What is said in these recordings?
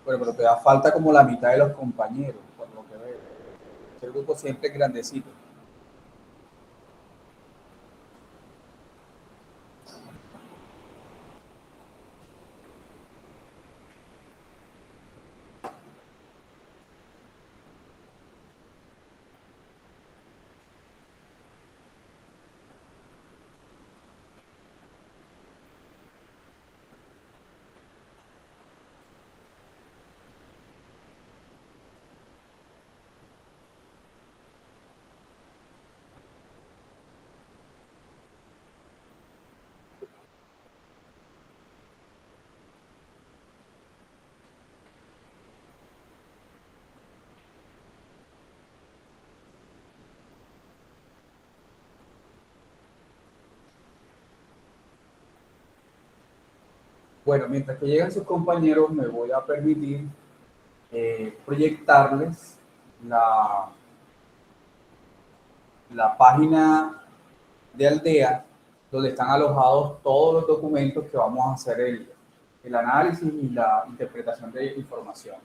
Bueno, pero te da falta como la mitad de los compañeros, por lo que veo. El grupo siempre es grandecito. Bueno, mientras que llegan sus compañeros, me voy a permitir proyectarles la, la página de Aldea, donde están alojados todos los documentos que vamos a hacer el análisis y la interpretación de información.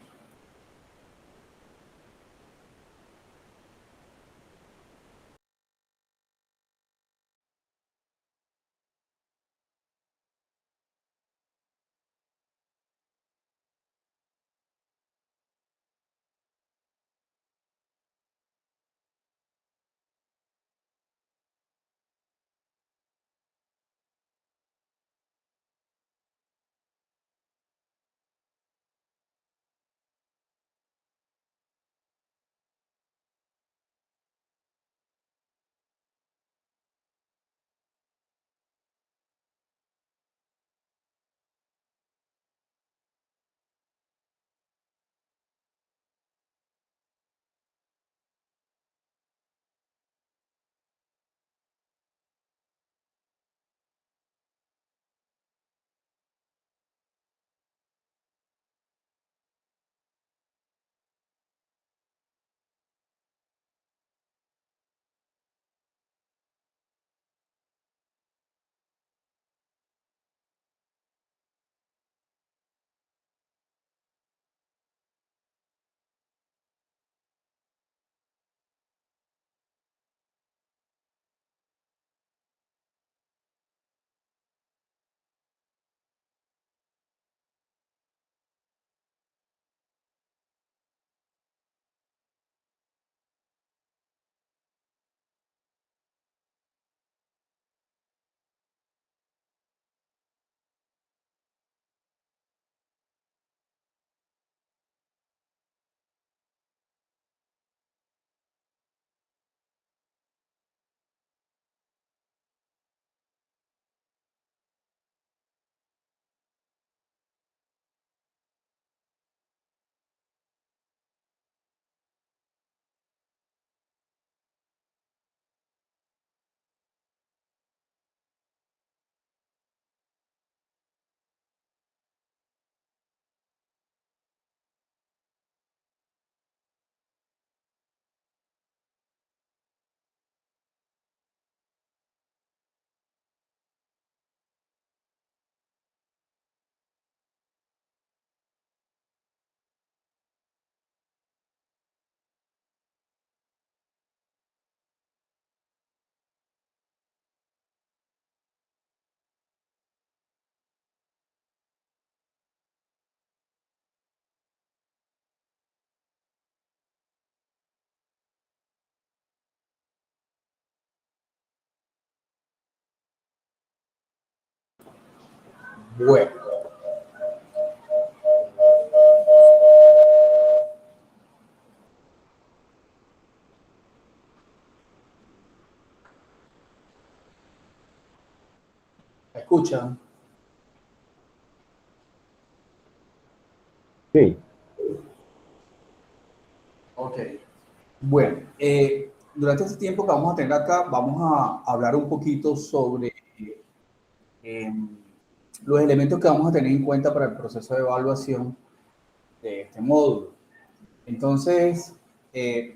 Bueno, ¿me escuchan? Sí. Ok. Bueno, durante este tiempo que vamos a tener acá, vamos a hablar un poquito sobre eh, los elementos que vamos a tener en cuenta para el proceso de evaluación de este módulo. Entonces,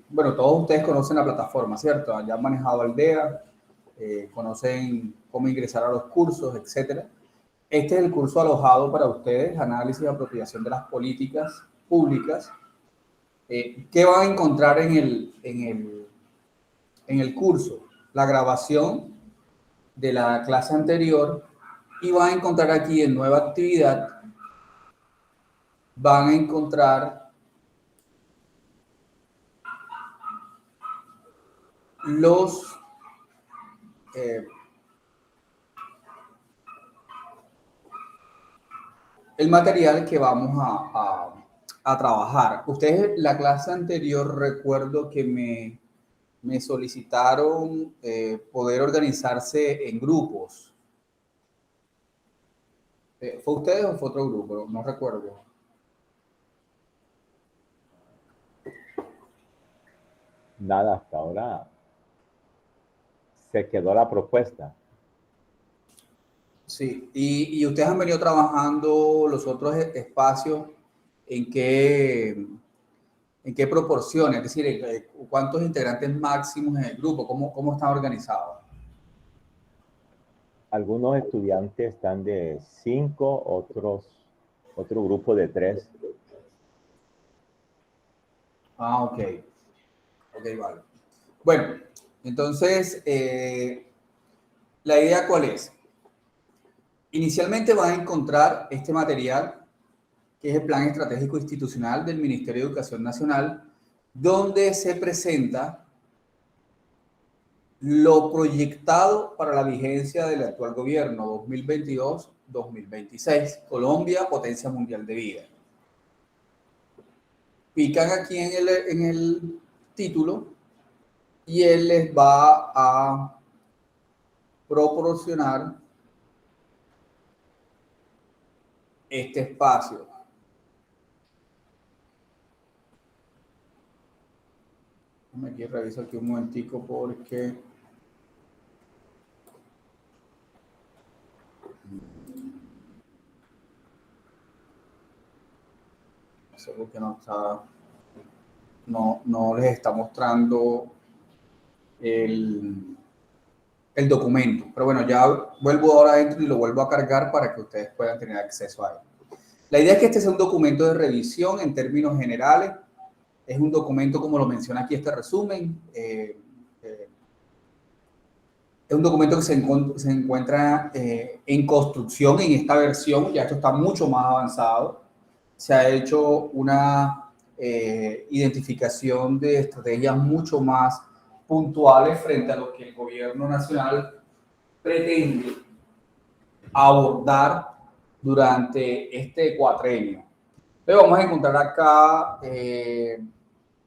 bueno, todos ustedes conocen la plataforma, ¿cierto? Ya han manejado Aldea, conocen cómo ingresar a los cursos, etcétera. Este es el curso alojado para ustedes, análisis y apropiación de las políticas públicas. ¿Qué van a encontrar en el curso? La grabación de la clase anterior, y van a encontrar aquí en nueva actividad, van a encontrar los el material que vamos a trabajar. Ustedes, la clase anterior, recuerdo que me solicitaron poder organizarse en grupos. ¿Fue ustedes o fue otro grupo? No recuerdo. Nada, hasta ahora se quedó la propuesta. Sí, y ustedes han venido trabajando los otros espacios en qué proporciones, es decir, cuántos integrantes máximos en el grupo, cómo están organizados. Algunos estudiantes están de 5, otro grupo de 3. Ah, ok. Ok, vale. Bueno, entonces, ¿la idea cuál es? Inicialmente van a encontrar este material, que es el Plan Estratégico Institucional del Ministerio de Educación Nacional, donde se presenta lo proyectado para la vigencia del actual gobierno 2022-2026, Colombia, potencia mundial de vida. Pican aquí en el título y él les va a proporcionar este espacio. Aquí reviso aquí un momentico porque seguro que no les está mostrando el documento. Pero bueno, ya vuelvo ahora adentro y lo vuelvo a cargar para que ustedes puedan tener acceso a él. La idea es que este sea un documento de revisión en términos generales. Es un documento, como lo menciona aquí este resumen, es un documento que se encuentra en construcción en esta versión, ya esto está mucho más avanzado. Se ha hecho una identificación de estrategias mucho más puntuales frente a lo que el gobierno nacional pretende abordar durante este cuatrenio. Pero vamos a encontrar acá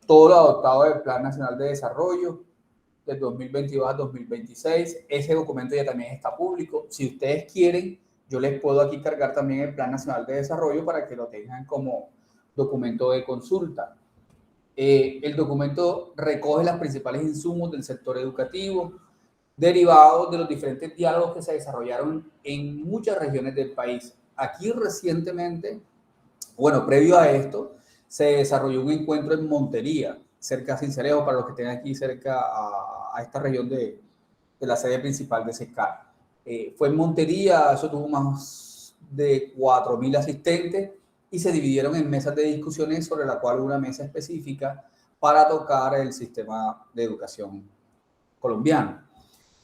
todo lo adoptado del Plan Nacional de Desarrollo del 2022 a 2026. Ese documento ya también está público. Si ustedes quieren, yo les puedo aquí cargar también el Plan Nacional de Desarrollo para que lo tengan como documento de consulta. El documento recoge los principales insumos del sector educativo, derivados de los diferentes diálogos que se desarrollaron en muchas regiones del país. Aquí recientemente, bueno, previo a esto, se desarrolló un encuentro en Montería, cerca de Sincelejo, para los que estén aquí cerca a esta región de la sede principal de SECAR. Fue en Montería, eso tuvo más de 4.000 asistentes y se dividieron en mesas de discusiones, sobre la cual una mesa específica para tocar el sistema de educación colombiano.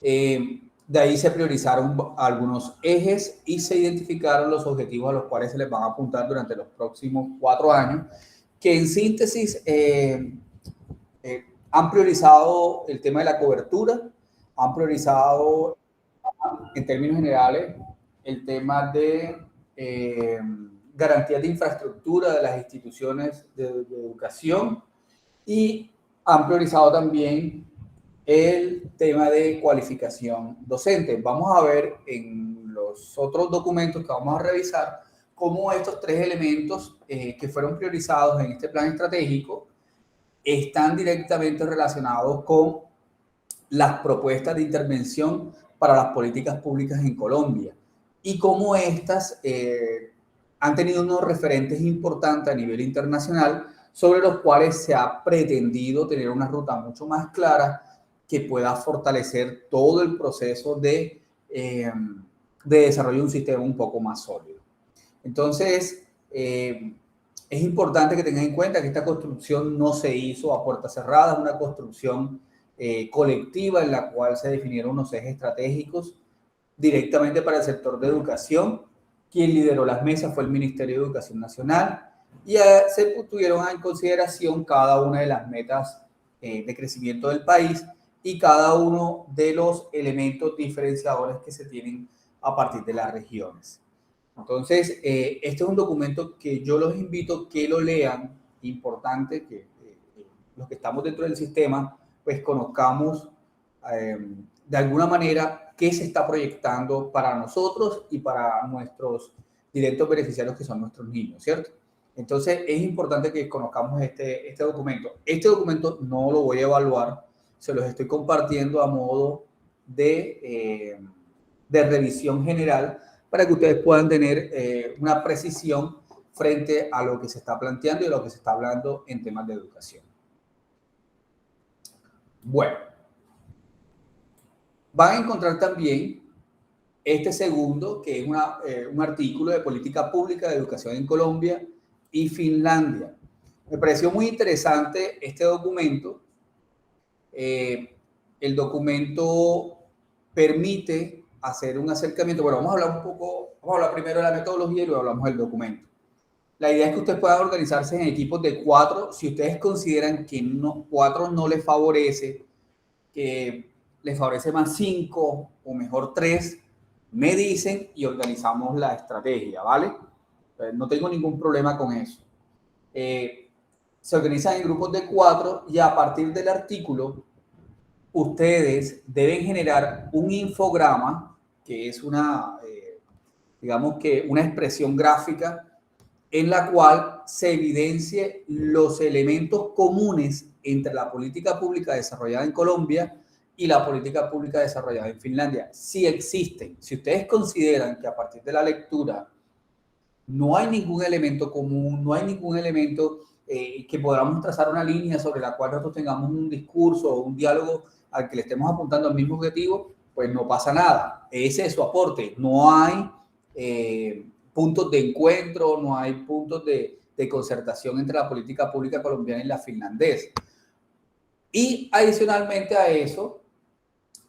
De ahí se priorizaron algunos ejes y se identificaron los objetivos a los cuales se les van a apuntar durante los próximos 4 años, que en síntesis han priorizado el tema de la cobertura, han priorizado en términos generales el tema de garantías de infraestructura de las instituciones de educación, y han priorizado también el tema de cualificación docente. Vamos a ver en los otros documentos que vamos a revisar cómo estos 3 elementos que fueron priorizados en este plan estratégico están directamente relacionados con las propuestas de intervención para las políticas públicas en Colombia y cómo estas han tenido unos referentes importantes a nivel internacional sobre los cuales se ha pretendido tener una ruta mucho más clara que pueda fortalecer todo el proceso de desarrollo de un sistema un poco más sólido. Entonces, Es importante que tengan en cuenta que esta construcción no se hizo a puertas cerradas, es una construcción colectiva en la cual se definieron unos ejes estratégicos directamente para el sector de educación. Quien lideró las mesas fue el Ministerio de Educación Nacional y se tuvieron en consideración cada una de las metas de crecimiento del país y cada uno de los elementos diferenciadores que se tienen a partir de las regiones. Entonces, este es un documento que yo los invito a que lo lean, importante que los que estamos dentro del sistema, pues conozcamos de alguna manera qué se está proyectando para nosotros y para nuestros directos beneficiarios que son nuestros niños, ¿cierto? Entonces, es importante que conozcamos este documento. Este documento no lo voy a evaluar, se los estoy compartiendo a modo de revisión general para que ustedes puedan tener una precisión frente a lo que se está planteando y a lo que se está hablando en temas de educación. Bueno, van a encontrar también este segundo, que es un artículo de política pública de educación en Colombia y Finlandia. Me pareció muy interesante este documento. El documento permite hacer un acercamiento. Bueno, vamos a hablar primero de la metodología y luego hablamos del documento. La idea es que ustedes puedan organizarse en equipos de 4. Si ustedes consideran que 4 no les favorece, que les favorece más 5 o mejor 3, me dicen y organizamos la estrategia, ¿vale? No tengo ningún problema con eso. Se organizan en grupos de 4 y a partir del artículo ustedes deben generar un infograma, que es digamos que una expresión gráfica en la cual se evidencie los elementos comunes entre la política pública desarrollada en Colombia y la política pública desarrollada en Finlandia. Si existen, si ustedes consideran que a partir de la lectura no hay ningún elemento común, no hay ningún elemento que podamos trazar una línea sobre la cual nosotros tengamos un discurso o un diálogo al que le estemos apuntando al mismo objetivo, pues no pasa nada. Ese es su aporte. No hay puntos de encuentro, no hay puntos de concertación entre la política pública colombiana y la finlandesa. Y adicionalmente a eso,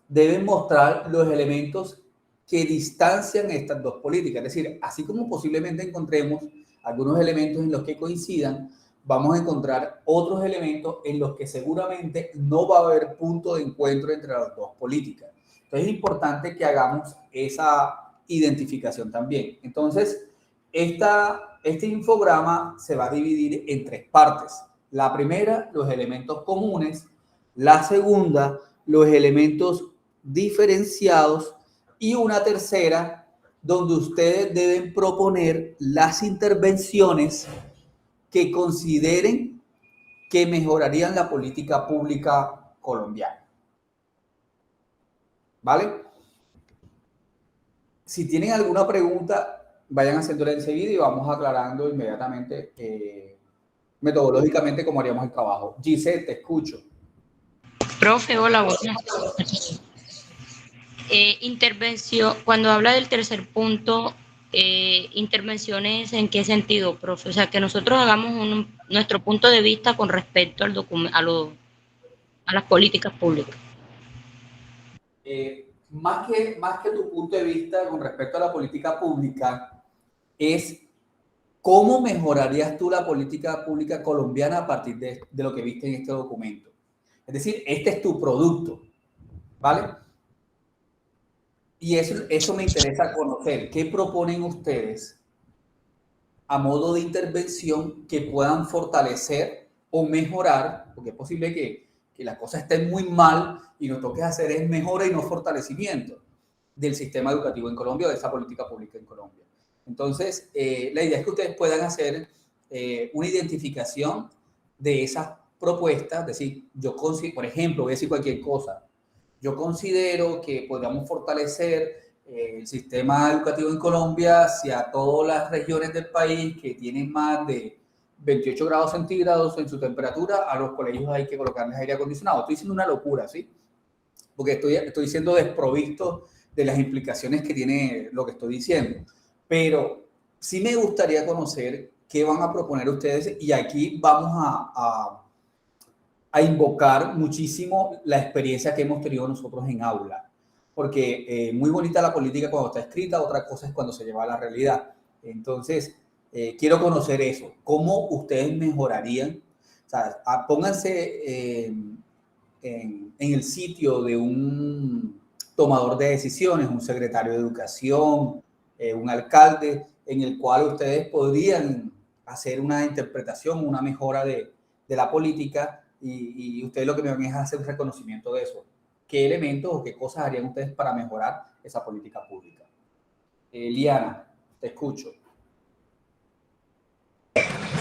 deben mostrar los elementos que distancian estas dos políticas. Es decir, así como posiblemente encontremos algunos elementos en los que coincidan, vamos a encontrar otros elementos en los que seguramente no va a haber punto de encuentro entre las dos políticas. Entonces es importante que hagamos esa identificación también. Entonces, este infograma se va a dividir en 3 partes. La primera, los elementos comunes. La segunda, los elementos diferenciados. Y una tercera, donde ustedes deben proponer las intervenciones que consideren que mejorarían la política pública colombiana. ¿Vale? Si tienen alguna pregunta, vayan haciéndola enseguida y vamos aclarando inmediatamente, metodológicamente, cómo haríamos el trabajo. Giselle, te escucho. Profe, hola, buenas tardes. Intervención, cuando habla del tercer punto, intervenciones, ¿en qué sentido, profe? O sea, que nosotros hagamos nuestro punto de vista con respecto al a las políticas públicas. Más que tu punto de vista con respecto a la política pública, es cómo mejorarías tú la política pública colombiana a partir de lo que viste en este documento. Es decir, este es tu producto, ¿vale? Y eso me interesa conocer. ¿Qué proponen ustedes a modo de intervención que puedan fortalecer o mejorar? Porque es posible que las cosas estén muy mal y lo que toque hacer es mejora y no fortalecimiento del sistema educativo en Colombia o de esa política pública en Colombia. Entonces, la idea es que ustedes puedan hacer una identificación de esas propuestas. Es decir, yo considero, por ejemplo, voy a decir cualquier cosa. Yo considero que podríamos fortalecer el sistema educativo en Colombia hacia todas las regiones del país que tienen más de 28 grados centígrados en su temperatura. A los colegios hay que colocarles aire acondicionado. Estoy diciendo una locura, ¿sí? Porque estoy siendo desprovisto de las implicaciones que tiene lo que estoy diciendo. Pero sí me gustaría conocer qué van a proponer ustedes, y aquí vamos a invocar muchísimo la experiencia que hemos tenido nosotros en aula, porque muy bonita la política cuando está escrita, otra cosa es cuando se lleva a la realidad. Entonces, quiero conocer eso, cómo ustedes mejorarían, o sea, pónganse en el sitio de un tomador de decisiones, un secretario de educación, un alcalde, en el cual ustedes podrían hacer una interpretación, una mejora de la política, y ustedes lo que me van es hacer un reconocimiento de eso. ¿Qué elementos o qué cosas harían ustedes para mejorar esa política pública? Liana, te escucho.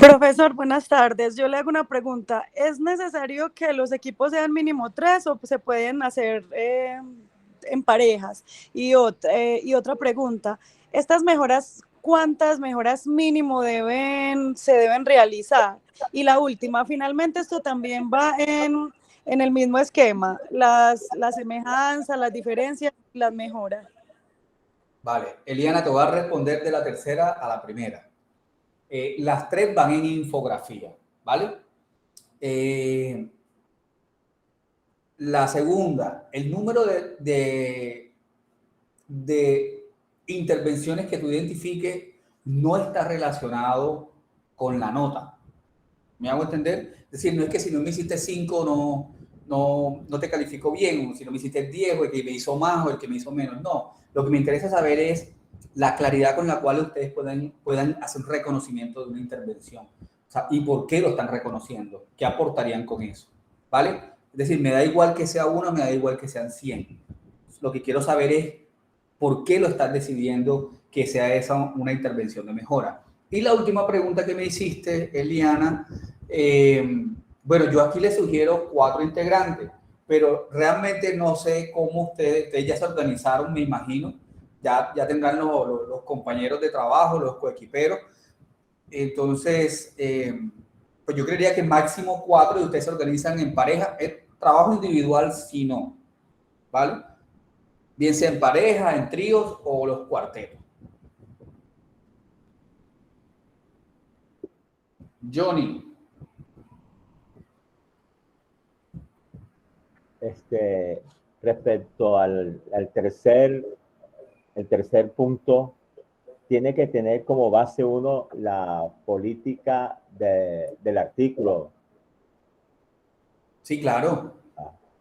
Profesor, buenas tardes. Yo le hago una pregunta. ¿Es necesario que los equipos sean mínimo 3 o se pueden hacer en parejas? Y otra pregunta, ¿estas mejoras, cuántas mejoras mínimo se deben realizar? Y la última, finalmente esto también va en el mismo esquema, las semejanzas, las diferencias, las mejoras. Vale, Eliana, te voy a responder de la tercera a la primera. Las tres van en infografía, ¿vale? La segunda, el número de intervenciones que tú identifiques no está relacionado con la nota. ¿Me hago entender? Es decir, no es que si no me hiciste 5 no te califico bien, o si no me hiciste 10, o el que me hizo más o el que me hizo menos. No, lo que me interesa saber es la claridad con la cual ustedes puedan hacer un reconocimiento de una intervención. O sea, ¿y por qué lo están reconociendo? ¿Qué aportarían con eso? ¿Vale? Es decir, me da igual que sea uno, me da igual que sean 100. Lo que quiero saber es por qué lo estás decidiendo que sea esa una intervención de mejora. Y la última pregunta que me hiciste, Eliana, bueno, yo aquí les sugiero 4 integrantes, pero realmente no sé cómo ustedes ya se organizaron, me imagino, ya tendrán los compañeros de trabajo, los coequiperos. Entonces, pues yo creería que máximo 4 y ustedes se organizan en pareja. El trabajo individual, si no, ¿vale? Bien sea en pareja, en tríos o los cuartetos. Johnny. Respecto al tercer punto, tiene que tener como base uno la política del artículo. Sí, claro.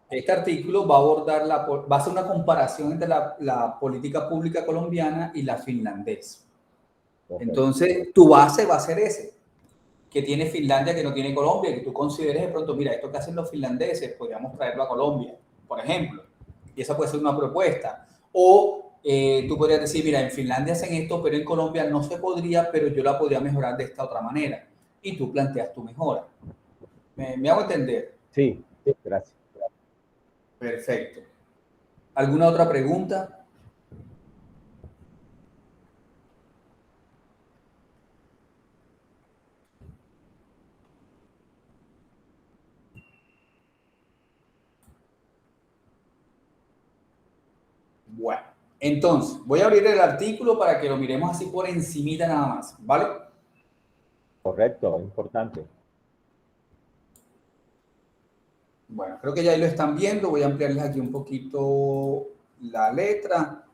Este artículo va a abordar va a hacer una comparación entre la política pública colombiana y la finlandesa. Okay. Entonces, tu base va a ser ese, que tiene Finlandia, que no tiene Colombia, que tú consideres de pronto, mira, esto que hacen los finlandeses, podríamos traerlo a Colombia, por ejemplo. Y esa puede ser una propuesta. O tú podrías decir, mira, en Finlandia hacen esto, pero en Colombia no se podría, pero yo la podría mejorar de esta otra manera. Y tú planteas tu mejora. ¿Me hago entender? Sí, gracias. Perfecto. ¿Alguna otra pregunta? Bueno, entonces, voy a abrir el artículo para que lo miremos así por encimita nada más, ¿vale? Correcto, importante. Bueno, creo que ya ahí lo están viendo. Voy a ampliarles aquí un poquito la letra.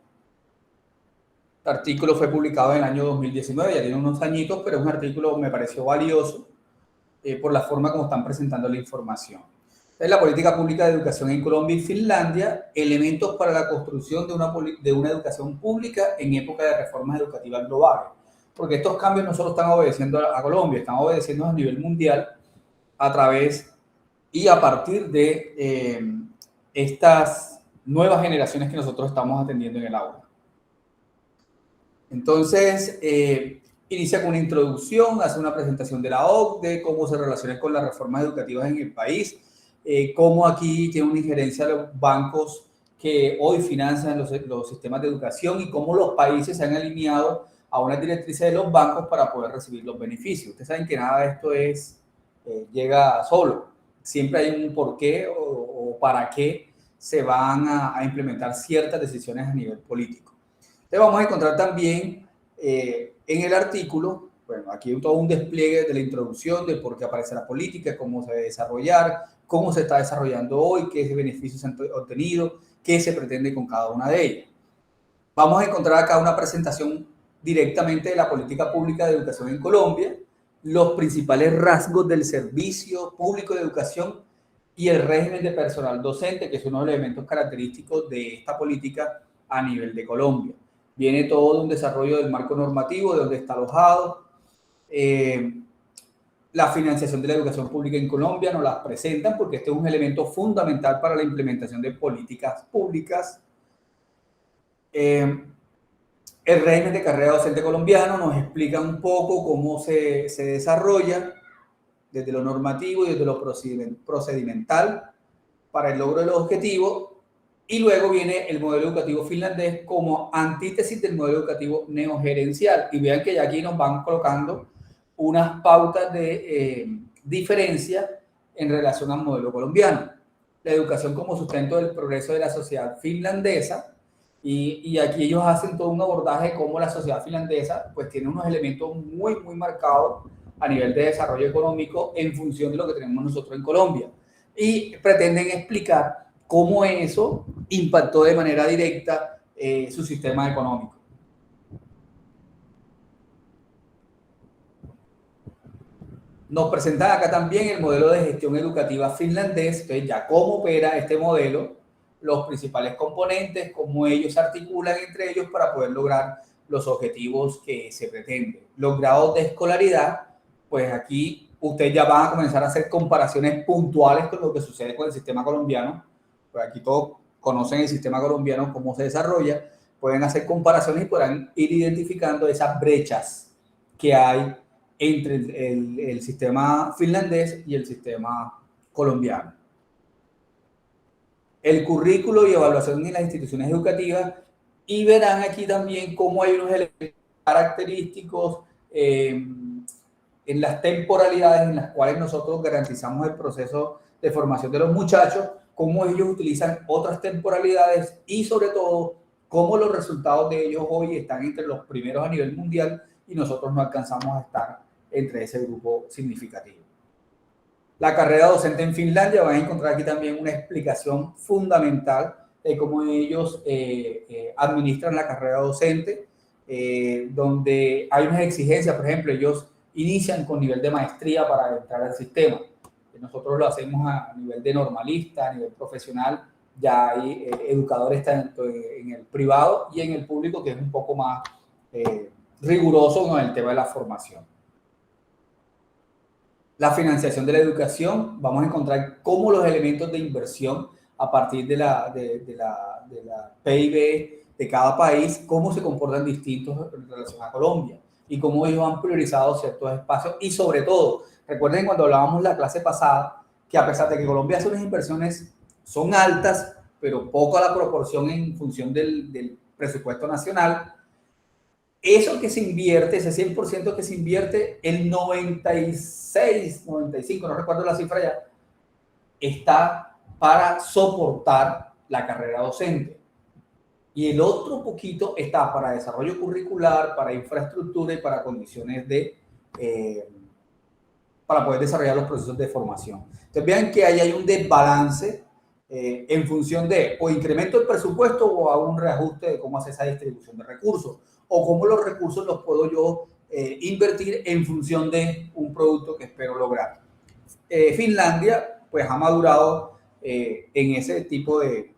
Este artículo fue publicado en el año 2019, ya tiene unos añitos, pero es un artículo que me pareció valioso por la forma como están presentando la información. Es la política pública de educación en Colombia y Finlandia, elementos para la construcción de una educación pública en época de reformas educativas globales. Porque estos cambios no solo están obedeciendo a Colombia, están obedeciendo a nivel mundial a través y a partir de estas nuevas generaciones que nosotros estamos atendiendo en el aula. Entonces, inicia con una introducción, hace una presentación de la OCDE, cómo se relaciona con las reformas educativas en el país, cómo aquí tiene una injerencia los bancos que hoy financian los sistemas de educación y cómo los países se han alineado a una directriz de los bancos para poder recibir los beneficios. Ustedes saben que nada de esto llega solo. Siempre hay un porqué o para qué se van a implementar ciertas decisiones a nivel político. Entonces vamos a encontrar también en el artículo, Bueno, aquí hay todo un despliegue de la introducción, de por qué aparece la política, cómo se debe desarrollar, cómo se está desarrollando hoy, qué beneficios se han obtenido, qué se pretende con cada una de ellas. Vamos a encontrar acá una presentación directamente de la política pública de educación en Colombia, los principales rasgos del servicio público de educación y el régimen de personal docente, que son unos elementos característicos de esta política a nivel de Colombia. Viene todo un desarrollo del marco normativo, de dónde está alojado, la financiación de la educación pública en Colombia, nos las presentan porque este es un elemento fundamental para la implementación de políticas públicas. El régimen de carrera docente colombiano nos explica un poco cómo se desarrolla desde lo normativo y desde lo procedimental para el logro de los objetivos, y luego viene el modelo educativo finlandés como antítesis del modelo educativo neogerencial. Y vean que ya aquí nos van colocando unas pautas de diferencia en relación al modelo colombiano. La educación como sustento del progreso de la sociedad finlandesa, y aquí ellos hacen todo un abordaje de cómo la sociedad finlandesa pues tiene unos elementos muy, muy marcados a nivel de desarrollo económico en función de lo que tenemos nosotros en Colombia. Y pretenden explicar cómo eso impactó de manera directa su sistema económico. Nos presentan acá también el modelo de gestión educativa finlandés, entonces ya cómo opera este modelo, los principales componentes, cómo ellos se articulan entre ellos para poder lograr los objetivos que se pretenden. Los grados de escolaridad, pues aquí ustedes ya van a comenzar a hacer comparaciones puntuales con lo que sucede con el sistema colombiano. Pues aquí todos conocen el sistema colombiano, cómo se desarrolla, pueden hacer comparaciones y podrán ir identificando esas brechas que hay entre el sistema finlandés y el sistema colombiano. El currículo y evaluación en las instituciones educativas, y verán aquí también cómo hay unos elementos característicos en las temporalidades en las cuales nosotros garantizamos el proceso de formación de los muchachos, cómo ellos utilizan otras temporalidades y sobre todo cómo los resultados de ellos hoy están entre los primeros a nivel mundial y nosotros no alcanzamos a estar entre ese grupo significativo. La carrera docente en Finlandia, van a encontrar aquí también una explicación fundamental de cómo ellos administran la carrera docente, donde hay unas exigencias, por ejemplo, ellos inician con nivel de maestría para entrar al sistema. Nosotros lo hacemos a nivel de normalista, a nivel profesional, ya hay educadores tanto en el privado y en el público que es un poco más riguroso con el tema de la formación. La financiación de la educación, vamos a encontrar cómo los elementos de inversión a partir de la PIB de cada país, cómo se comportan distintos en relación a Colombia y cómo ellos han priorizado ciertos espacios. Y sobre todo, recuerden cuando hablábamos la clase pasada, que a pesar de que Colombia hace unas inversiones, son altas, pero poco a la proporción en función del presupuesto nacional, eso que se invierte, ese 100% que se invierte, el 96, 95, no recuerdo la cifra ya, está para soportar la carrera docente. Y el otro poquito está para desarrollo curricular, para infraestructura y para condiciones de, para poder desarrollar los procesos de formación. Entonces vean que ahí hay un desbalance en función de o incremento del presupuesto o hago un reajuste de cómo hacer esa distribución de recursos o cómo los recursos los puedo yo invertir en función de un producto que espero lograr. Finlandia pues ha madurado en ese tipo de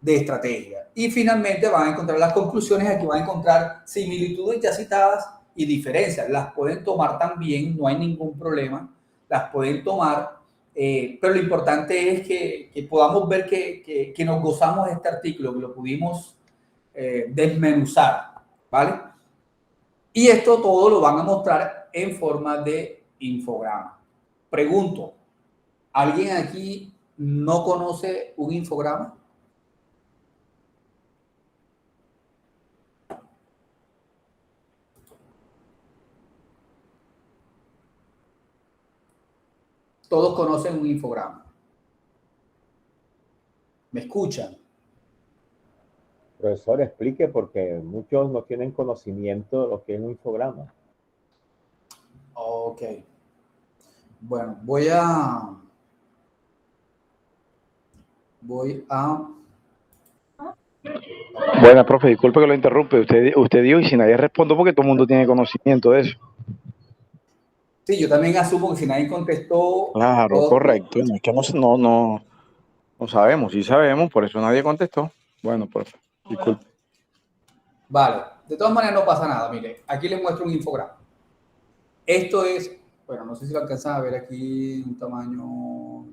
estrategia. Y finalmente van a encontrar las conclusiones, aquí van a encontrar similitudes ya citadas y diferencias. Las pueden tomar también, no hay ningún problema, las pueden tomar, pero lo importante es que podamos ver que nos gozamos de este artículo, que lo pudimos desmenuzar, ¿vale? Y esto todo lo van a mostrar en forma de infograma. Pregunto, ¿alguien aquí no conoce un infograma? Todos conocen un infograma. ¿Me escuchan? Profesor, explique porque muchos no tienen conocimiento de lo que es un infograma. Ok. Bueno, voy a... Buena, profe, disculpe que lo interrumpe. Usted dijo, y si nadie responde, porque todo el mundo tiene conocimiento de eso. Sí, yo también asumo que si nadie contestó... Claro, correcto. No, es que no sabemos, sí sabemos, por eso nadie contestó. Bueno, profe, disculpe. Vale, de todas maneras no pasa nada. Mire, aquí les muestro un infograma. Esto es, bueno, no sé si lo alcanzan a ver aquí, un tamaño...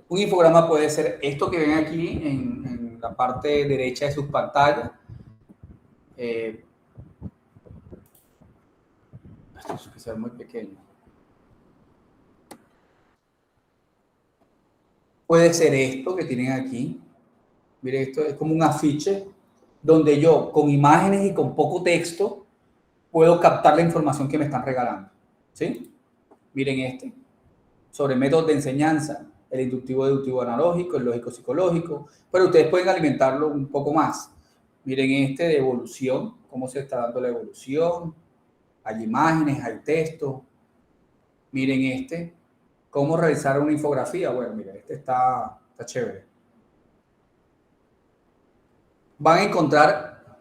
Un infograma puede ser esto que ven aquí en la parte derecha de sus pantallas. Esto es que sea muy pequeño. Puede ser esto que tienen aquí. Miren, esto es como un afiche donde yo, con imágenes y con poco texto, puedo captar la información que me están regalando. ¿Sí? Miren este. Sobre métodos de enseñanza, el inductivo deductivo analógico, el lógico psicológico, pero ustedes pueden alimentarlo un poco más. Miren este de evolución, cómo se está dando la evolución, hay imágenes, hay texto. Miren este, cómo realizar una infografía. Bueno, miren, este está chévere. Van a encontrar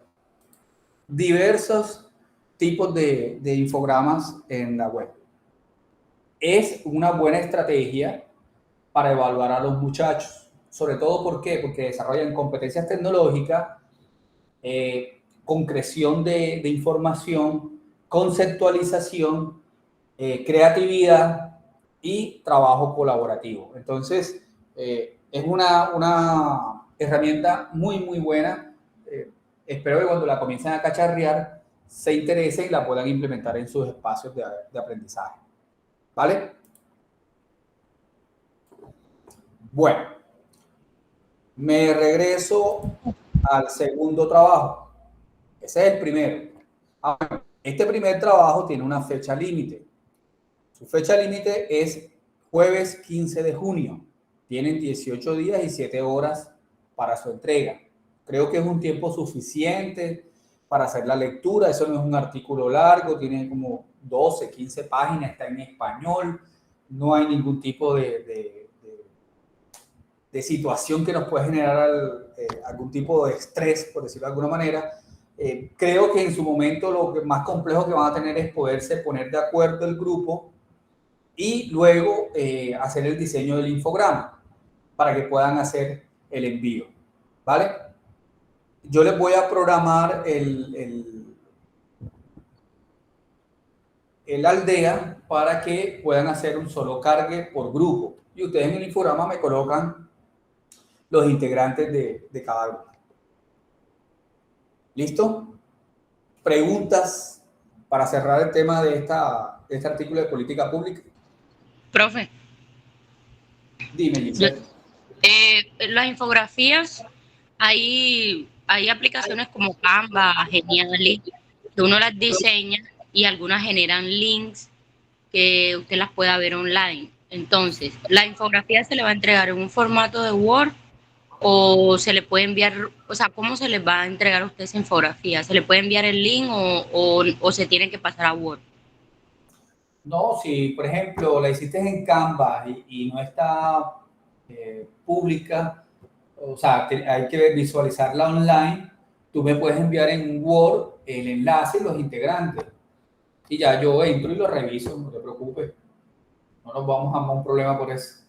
diversos tipos de infogramas en la web. Es una buena estrategia para evaluar a los muchachos. Sobre todo, ¿por qué? Porque desarrollan competencias tecnológicas, concreción de información, conceptualización, creatividad y trabajo colaborativo. Entonces, es una herramienta muy, muy buena. Espero que cuando la comiencen a cacharrear, se interesen y la puedan implementar en sus espacios de aprendizaje. ¿Vale? Bueno, me regreso al segundo trabajo. Ese es el primero. Este primer trabajo tiene una fecha límite. Su fecha límite es jueves 15 de junio. Tienen 18 días y 7 horas para su entrega. Creo que es un tiempo suficiente para hacer la lectura. Eso no es un artículo largo, tiene como 12, 15 páginas, está en español. No hay ningún tipo de situación que nos pueda generar algún tipo de estrés, por decirlo de alguna manera. Creo que en su momento lo más complejo que van a tener es poderse poner de acuerdo el grupo y luego hacer el diseño del infograma para que puedan hacer el envío, ¿vale? Yo les voy a programar el aldea para que puedan hacer un solo cargue por grupo. Y ustedes en el infograma me colocan los integrantes de cada grupo. ¿Listo? ¿Preguntas para cerrar el tema de este artículo de política pública? Profe. Dime, Giselle. Las infografías, hay aplicaciones como Canva, Geniali, que uno las diseña y algunas generan links que usted las pueda ver online. Entonces, la infografía se le va a entregar en un formato de Word o se le puede enviar, o sea, ¿cómo se les va a entregar a usted esa infografía? ¿Se le puede enviar el link o se tiene que pasar a Word? No, si por ejemplo la hiciste en Canva y no está pública, o sea, hay que visualizarla online, tú me puedes enviar en Word el enlace y los integrantes. Y ya yo entro y lo reviso, no te preocupes. No nos vamos a un problema por eso.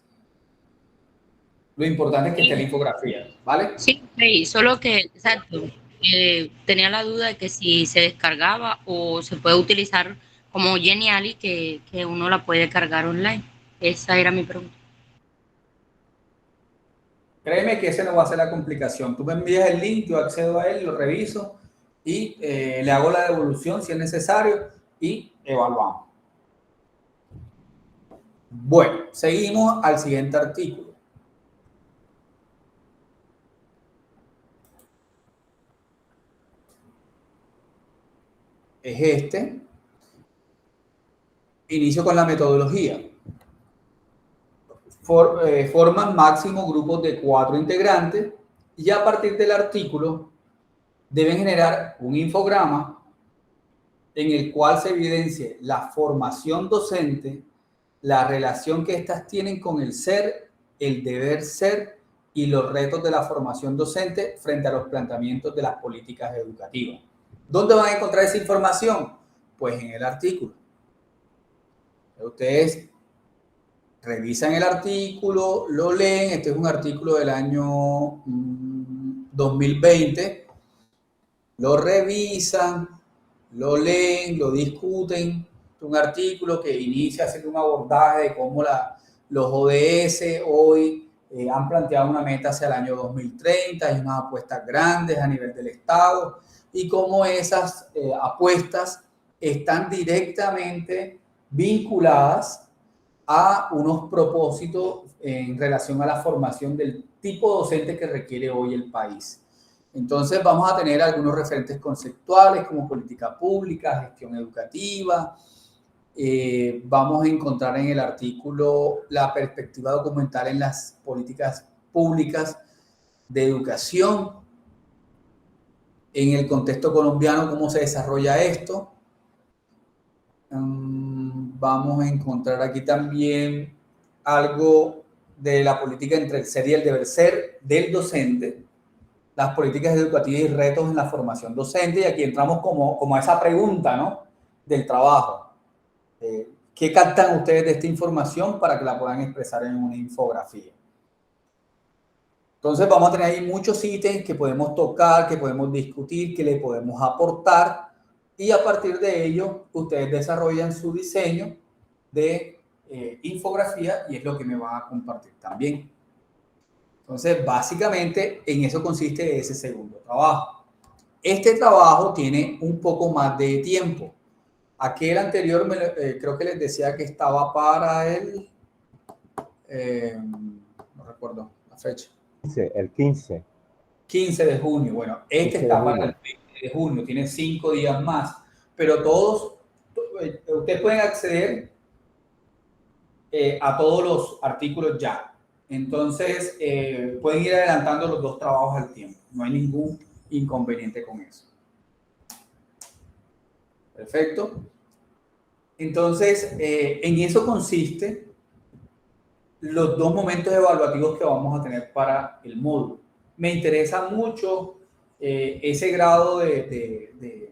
Lo importante es que esté la infografía, ¿vale? Sí, sí, solo que, exacto, tenía la duda de que si se descargaba o se puede utilizar como Geniali, que uno la puede cargar online. Esa era mi pregunta. Créeme que ese no va a ser la complicación. Tú me envías el link, yo accedo a él, lo reviso y le hago la devolución si es necesario y evaluamos. Bueno, seguimos al siguiente artículo. Es este. Inicio con la metodología. Forman máximo grupos de 4 integrantes y a partir del artículo deben generar un infograma en el cual se evidencie la formación docente, la relación que éstas tienen con el ser, el deber ser y los retos de la formación docente frente a los planteamientos de las políticas educativas. ¿Dónde van a encontrar esa información? Pues en el artículo. Ustedes revisan el artículo, lo leen. Este es un artículo del año 2020. Lo revisan, lo leen, lo discuten. Es un artículo que inicia haciendo un abordaje de cómo los ODS hoy han planteado una meta hacia el año 2030 y unas apuestas grandes a nivel del Estado y cómo esas apuestas están directamente vinculadas a unos propósitos en relación a la formación del tipo docente que requiere hoy el país. Entonces vamos a tener algunos referentes conceptuales como política pública, gestión educativa. Vamos a encontrar en el artículo la perspectiva documental en las políticas públicas de educación, en el contexto colombiano, cómo se desarrolla esto. Vamos a encontrar aquí también algo de la política entre el ser y el deber ser del docente, las políticas educativas y retos en la formación docente, y aquí entramos como a esa pregunta, ¿no?, del trabajo. ¿Qué captan ustedes de esta información para que la puedan expresar en una infografía? Entonces vamos a tener ahí muchos ítems que podemos tocar, que podemos discutir, que le podemos aportar, y a partir de ello ustedes desarrollan su diseño de infografía y es lo que me van a compartir también. Entonces, básicamente en eso consiste ese segundo trabajo. Este trabajo tiene un poco más de tiempo. Aquel anterior creo que les decía que estaba para el... no recuerdo la fecha. El 15. 15 de junio. Bueno, este está para el 20 de junio, tiene 5 días más. Pero todos, ustedes pueden acceder a todos los artículos ya. Entonces, pueden ir adelantando los dos trabajos al tiempo. No hay ningún inconveniente con eso. Perfecto. Entonces, en eso consiste los dos momentos evaluativos que vamos a tener para el módulo. Me interesa mucho ese grado en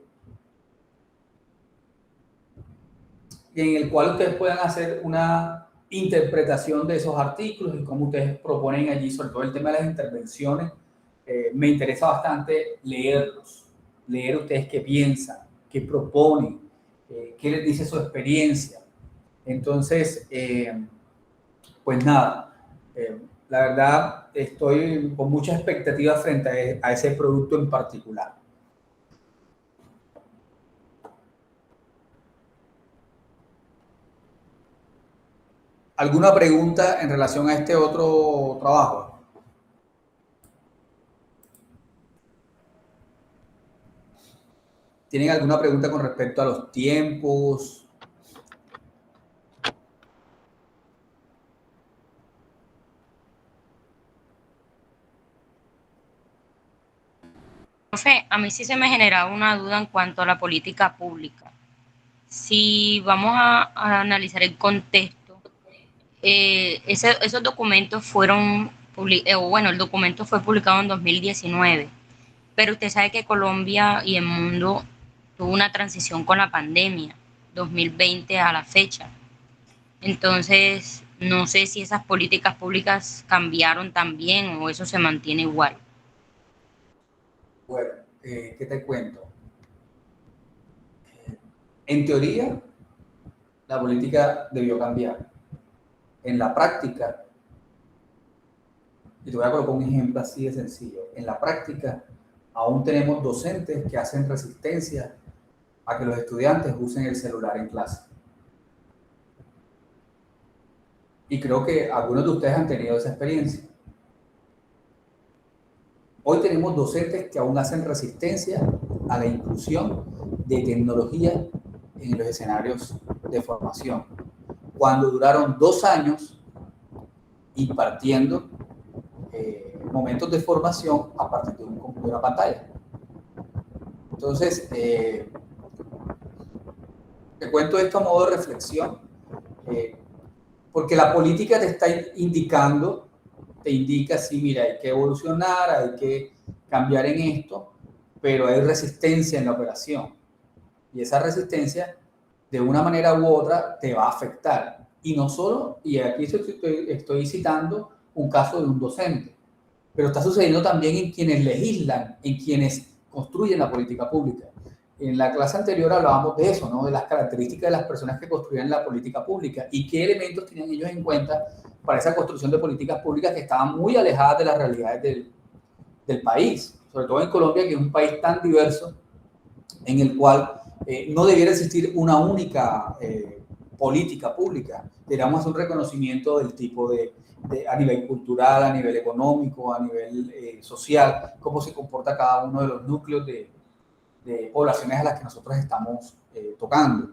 el cual ustedes puedan hacer una interpretación de esos artículos y cómo ustedes proponen allí, sobre todo el tema de las intervenciones. Me interesa bastante leerlos, leer ustedes qué piensan, qué proponen, qué les dice su experiencia. Entonces, pues nada, la verdad estoy con mucha expectativa frente a ese producto en particular. ¿Alguna pregunta en relación a este otro trabajo? ¿Tienen alguna pregunta con respecto a los tiempos? Profe, a mí sí se me generaba una duda en cuanto a la política pública. Si vamos a analizar el contexto, esos documentos fueron, el documento fue publicado en 2019, pero usted sabe que Colombia y el mundo tuvo una transición con la pandemia, 2020 a la fecha. Entonces, no sé si esas políticas públicas cambiaron también o eso se mantiene igual. Bueno, ¿qué te cuento? En teoría, la política debió cambiar. En la práctica, y te voy a colocar un ejemplo así de sencillo, en la práctica aún tenemos docentes que hacen resistencia a que los estudiantes usen el celular en clase. Y creo que algunos de ustedes han tenido esa experiencia. Hoy tenemos docentes que aún hacen resistencia a la inclusión de tecnología en los escenarios de formación, cuando duraron 2 años impartiendo momentos de formación a partir de una pantalla. Entonces, te cuento esto a modo de reflexión, porque la política te está indicando, te indica, sí, mira, hay que evolucionar, hay que cambiar en esto, pero hay resistencia en la operación. Y esa resistencia, de una manera u otra, te va a afectar. Y no solo, y aquí estoy citando un caso de un docente, pero está sucediendo también en quienes legislan, en quienes construyen la política pública. En la clase anterior hablábamos de eso, ¿no? De las características de las personas que construían la política pública y qué elementos tenían ellos en cuenta para esa construcción de políticas públicas que estaban muy alejadas de las realidades del país, sobre todo en Colombia, que es un país tan diverso en el cual no debiera existir una única política pública. Deberíamos hacer un reconocimiento del tipo a nivel cultural, a nivel económico, a nivel social, cómo se comporta cada uno de los núcleos de poblaciones a las que nosotros estamos tocando.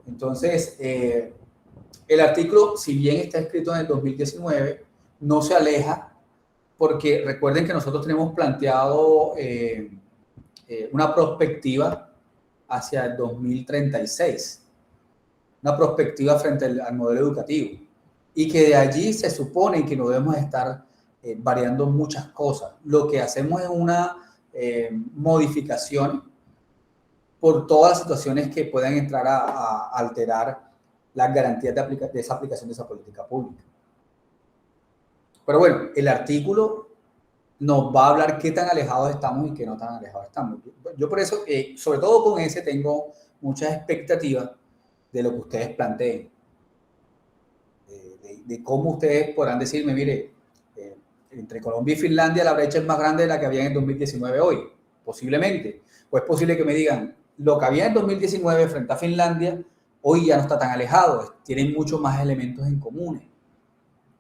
Entonces, el artículo, si bien está escrito en el 2019, no se aleja, porque recuerden que nosotros tenemos planteado una perspectiva hacia el 2036, una perspectiva frente al modelo educativo, y que de allí se supone que no debemos estar variando muchas cosas. Lo que hacemos es una modificación por todas las situaciones que puedan entrar a alterar las garantías de esa aplicación de esa política pública. Pero bueno, el artículo nos va a hablar qué tan alejados estamos y qué no tan alejados estamos. Yo por eso, sobre todo con ese, tengo muchas expectativas de lo que ustedes planteen, de cómo ustedes podrán decirme, mire, entre Colombia y Finlandia la brecha es más grande de la que había en el 2019 hoy, posiblemente. O es posible que me digan, lo que había en 2019 frente a Finlandia, hoy ya no está tan alejado, tienen muchos más elementos en común.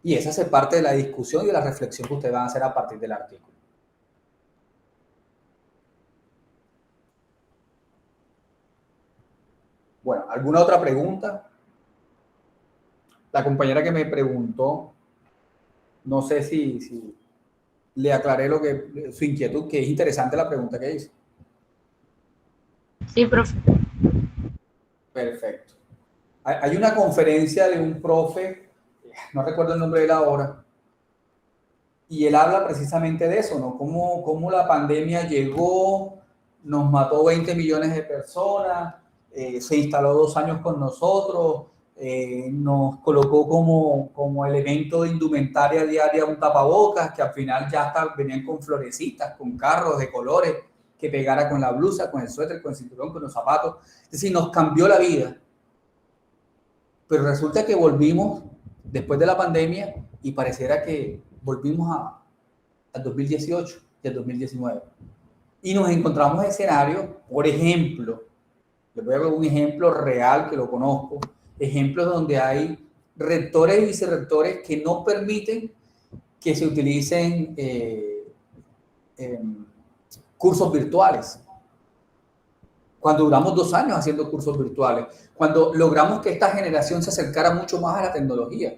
Y esa hace parte de la discusión y de la reflexión que ustedes van a hacer a partir del artículo. Bueno, ¿alguna otra pregunta? La compañera que me preguntó, no sé si le aclaré su inquietud, que es interesante la pregunta que hizo. Sí, profe. Perfecto. Hay una conferencia de un profe, no recuerdo el nombre de él ahora, y él habla precisamente de eso, ¿no? Cómo la pandemia llegó, nos mató 20 millones de personas, se instaló 2 años con nosotros, nos colocó como elemento de indumentaria diaria un tapabocas, que al final ya hasta venían con florecitas, con carros de colores, que pegara con la blusa, con el suéter, con el cinturón, con los zapatos. Es decir, nos cambió la vida. Pero resulta que volvimos después de la pandemia y pareciera que volvimos al 2018 y al 2019. Y nos encontramos escenarios, por ejemplo, les voy a dar un ejemplo real que lo conozco, ejemplos donde hay rectores y vicerrectores que no permiten que se utilicen cursos virtuales. Cuando duramos 2 años haciendo cursos virtuales, cuando logramos que esta generación se acercara mucho más a la tecnología,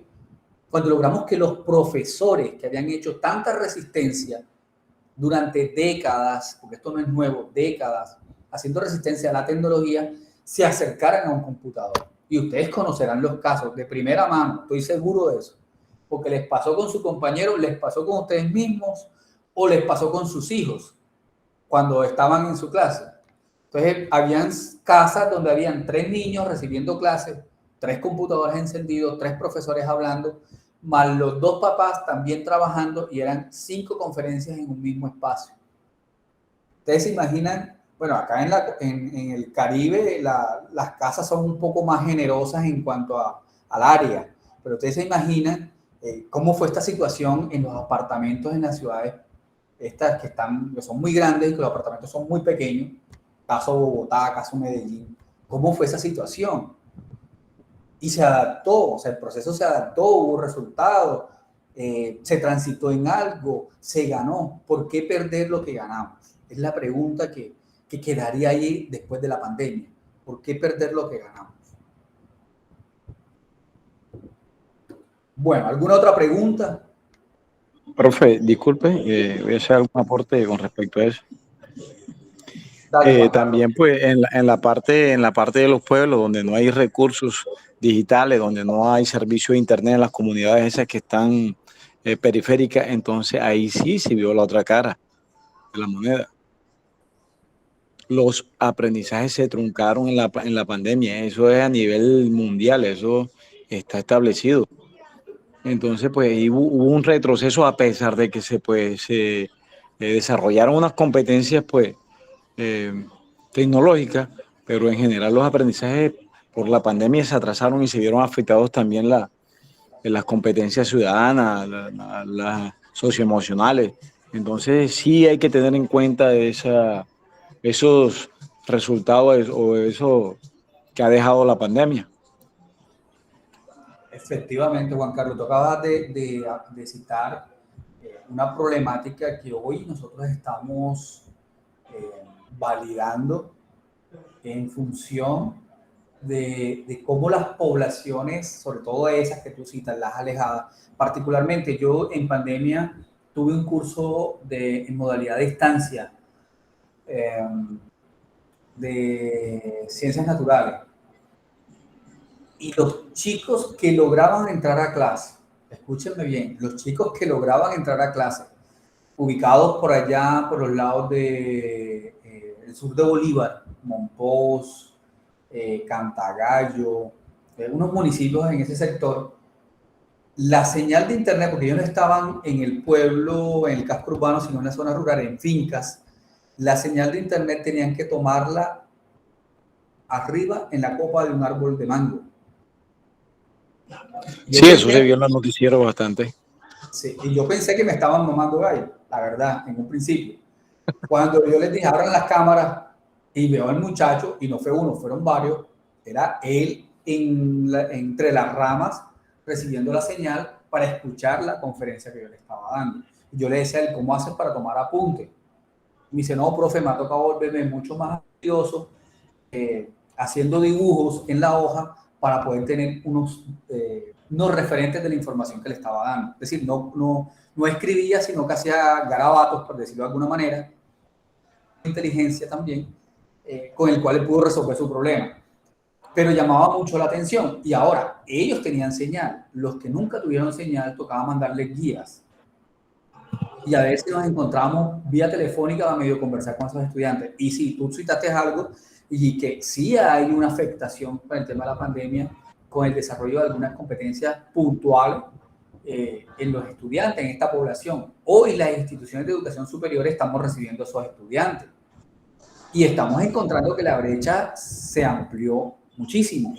cuando logramos que los profesores que habían hecho tanta resistencia durante décadas, porque esto no es nuevo, décadas, haciendo resistencia a la tecnología, se acercaran a un computador. Y ustedes conocerán los casos de primera mano, estoy seguro de eso, porque les pasó con su compañero, les pasó con ustedes mismos o les pasó con sus hijos cuando estaban en su clase. Entonces, habían casas donde habían 3 niños recibiendo clases, 3 computadores encendidos, 3 profesores hablando, más los 2 papás también trabajando, y eran 5 conferencias en un mismo espacio. Ustedes se imaginan, bueno, acá en el Caribe las casas son un poco más generosas en cuanto al área, pero ustedes se imaginan cómo fue esta situación en los apartamentos en las ciudades estas que son muy grandes y que los apartamentos son muy pequeños, caso Bogotá, caso Medellín. ¿Cómo fue esa situación? Y se adaptó, o sea, el proceso se adaptó, hubo resultados, se transitó en algo, se ganó. ¿Por qué perder lo que ganamos? Es la pregunta que quedaría ahí después de la pandemia. ¿Por qué perder lo que ganamos? Bueno, ¿alguna otra pregunta? Profe, disculpe, voy a hacer algún aporte con respecto a eso. Dale, Juan Carlos. También pues en la parte de los pueblos donde no hay recursos digitales, donde no hay servicio de internet en las comunidades esas que están periféricas, entonces ahí sí se vio la otra cara de la moneda. Los aprendizajes se truncaron en la pandemia, eso es a nivel mundial, eso está establecido. Entonces, pues ahí hubo un retroceso a pesar de que se desarrollaron unas competencias, pues, tecnológicas, pero en general los aprendizajes por la pandemia se atrasaron y se vieron afectados también las competencias ciudadanas, las socioemocionales. Entonces, sí hay que tener en cuenta esos resultados o eso que ha dejado la pandemia. Efectivamente, Juan Carlos, tú acabas de citar una problemática que hoy nosotros estamos validando en función de cómo las poblaciones, sobre todo esas que tú citas, las alejadas, particularmente yo en pandemia tuve un curso en modalidad de distancia de ciencias naturales. Y los chicos que lograban entrar a clase, escúchenme bien, los chicos que lograban entrar a clase, ubicados por allá, por los lados de el sur de Bolívar, Monpós, Cantagallo, unos municipios en ese sector, la señal de internet, porque ellos no estaban en el pueblo, en el casco urbano, sino en la zona rural, en fincas, la señal de internet tenían que tomarla arriba en la copa de un árbol de mango. Sí, eso se vio en los noticieros bastante. Sí, y yo pensé que me estaban mamando gallo, la verdad, en un principio. Cuando yo les dije, abran las cámaras y veo al muchacho, y no fue uno, fueron varios, era él entre las ramas recibiendo la señal para escuchar la conferencia que yo le estaba dando. Y yo le decía a él, ¿cómo haces para tomar apunte? Y me dice, no, profe, me ha tocado volverme mucho más ansioso, haciendo dibujos en la hoja para poder tener unos referentes de la información que le estaba dando. Es decir, no escribía, sino que hacía garabatos, por decirlo de alguna manera, inteligencia también, con el cual él pudo resolver su problema. Pero llamaba mucho la atención. Y ahora, ellos tenían señal. Los que nunca tuvieron señal, tocaba mandarles guías. Y a veces nos encontramos vía telefónica a medio conversar con esos estudiantes. Y si tú citaste algo, y que sí hay una afectación para el tema de la pandemia con el desarrollo de algunas competencias puntuales en los estudiantes, en esta población. Hoy las instituciones de educación superior estamos recibiendo a esos estudiantes y estamos encontrando que la brecha se amplió muchísimo,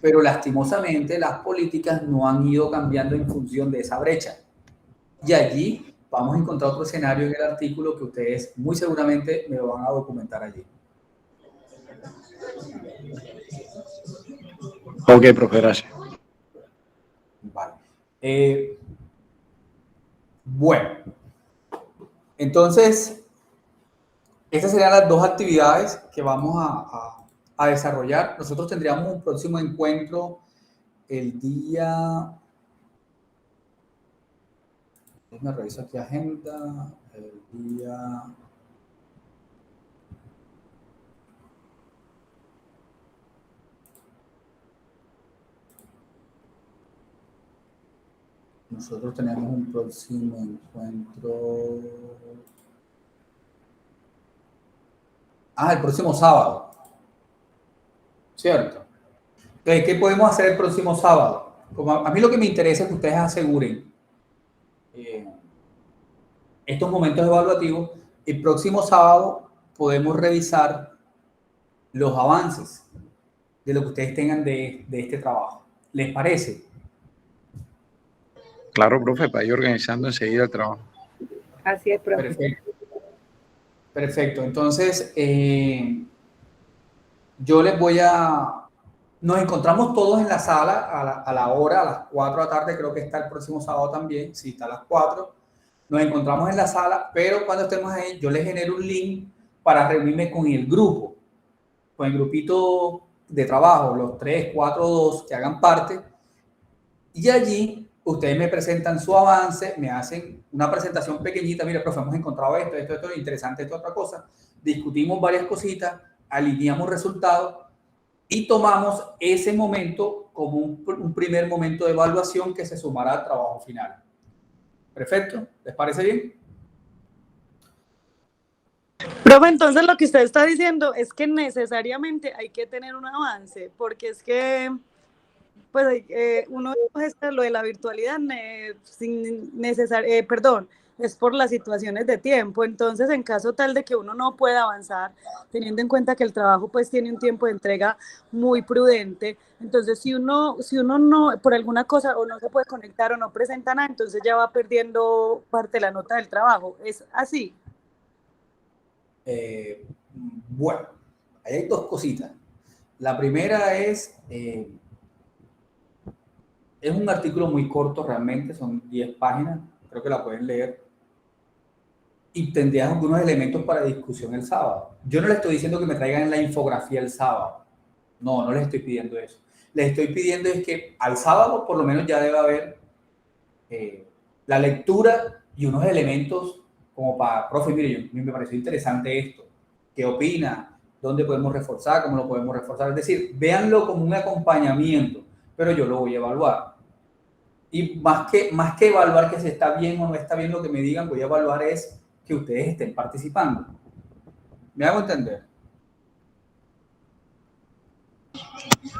pero lastimosamente las políticas no han ido cambiando en función de esa brecha. Y allí vamos a encontrar otro escenario en el artículo que ustedes muy seguramente me lo van a documentar allí. Ok, profe, gracias. Vale. Bueno, entonces, estas serían las dos actividades que vamos a desarrollar. Nosotros tendríamos un próximo encuentro el día... Déjenme revisar aquí agenda. El día... Nosotros tenemos un próximo encuentro. El próximo sábado. ¿Cierto? Entonces, ¿qué podemos hacer el próximo sábado? Como a mí lo que me interesa es que ustedes aseguren estos momentos evaluativos. El próximo sábado podemos revisar los avances de lo que ustedes tengan de este trabajo. ¿Les parece? Claro, profe, para ir organizando enseguida el trabajo. Así es, profe. Perfecto. Perfecto. Entonces, yo les voy a... Nos encontramos todos en la sala a la hora, a las 4 de la tarde, creo que está el próximo sábado también, sí, está a las 4. Nos encontramos en la sala, pero cuando estemos ahí, yo les genero un link para reunirme con el grupo, con el grupito de trabajo, los 3, 4, 2 que hagan parte, y allí Ustedes me presentan su avance, me hacen una presentación pequeñita, mire, profe, hemos encontrado esto, interesante, esto, otra cosa, discutimos varias cositas, alineamos resultados y tomamos ese momento como un primer momento de evaluación que se sumará al trabajo final. ¿Perfecto? ¿Les parece bien? Profe, entonces lo que usted está diciendo es que necesariamente hay que tener un avance, porque es que pues uno escoge lo de la virtualidad sin perdón, es por las situaciones de tiempo. Entonces, en caso tal de que uno no pueda avanzar, teniendo en cuenta que el trabajo pues tiene un tiempo de entrega muy prudente, entonces si uno no, por alguna cosa, o no se puede conectar o no presenta nada, entonces ya va perdiendo parte de la nota del trabajo. ¿Es así? Bueno, ahí hay dos cositas. La primera es un artículo muy corto realmente, son 10 páginas, creo que la pueden leer, y tendrían algunos elementos para discusión el sábado. Yo no les estoy diciendo que me traigan la infografía el sábado, no les estoy pidiendo eso. Les estoy pidiendo es que al sábado por lo menos ya debe haber la lectura y unos elementos como para, profe, mire, me pareció interesante esto, ¿qué opina? ¿Dónde podemos reforzar? ¿Cómo lo podemos reforzar? Es decir, véanlo como un acompañamiento, pero yo lo voy a evaluar. Y más que evaluar que si está bien o no está bien lo que me digan, voy a evaluar es que ustedes estén participando. ¿Me hago entender?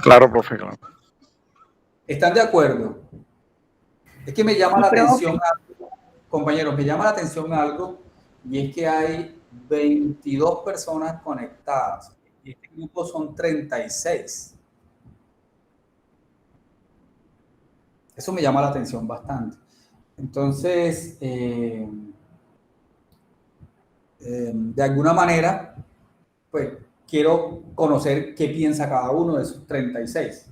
Claro, profe, claro. ¿Están de acuerdo? Es que me llama la atención algo, compañeros, me llama la atención algo, y es que hay 22 personas conectadas. Y este grupo son 36. Eso me llama la atención bastante. Entonces, de alguna manera, pues quiero conocer qué piensa cada uno de esos 36.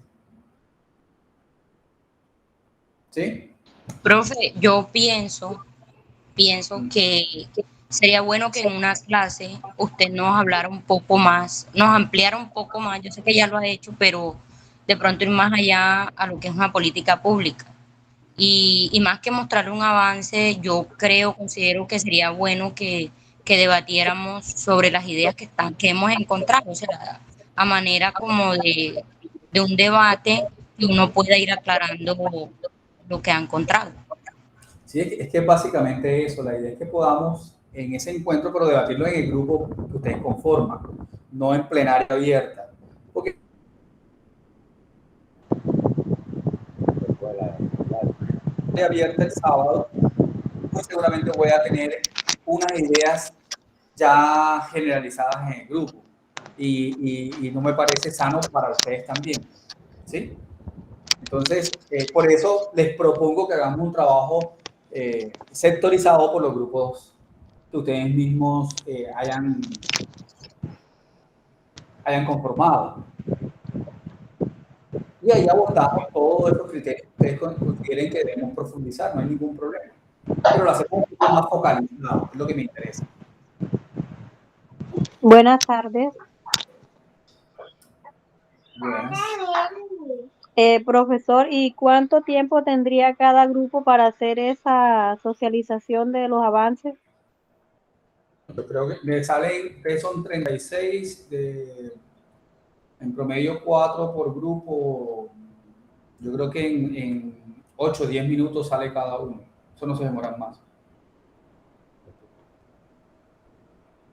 ¿Sí? Profe, yo pienso que sería bueno que en una clase usted nos hablara un poco más, nos ampliara un poco más. Yo sé que ya lo ha hecho, pero de pronto ir más allá a lo que es una política pública. Y más que mostrarle un avance, yo considero que sería bueno que debatiéramos sobre las ideas que hemos encontrado, o sea, a manera como de un debate que uno pueda ir aclarando lo que ha encontrado. Sí, es que es básicamente eso. La idea es que podamos en ese encuentro, pero debatirlo en el grupo que ustedes conforman, no en plenaria abierta. Porque abierta el sábado, pues seguramente voy a tener unas ideas ya generalizadas en el grupo. Y no me parece sano para ustedes también. ¿Sí? Entonces, por eso les propongo que hagamos un trabajo sectorizado por los grupos que ustedes mismos hayan conformado. Y ahí abordamos todos esos criterios que ustedes consideren que debemos profundizar, no hay ningún problema. Pero lo hacemos un poco más focalizado, es lo que me interesa. Buenas tardes. Buenas. Profesor, ¿y cuánto tiempo tendría cada grupo para hacer esa socialización de los avances? Yo creo que me salen, que son 36, en promedio 4 por grupo. Yo creo que en 8 o 10 minutos sale cada uno. Eso no se demora más.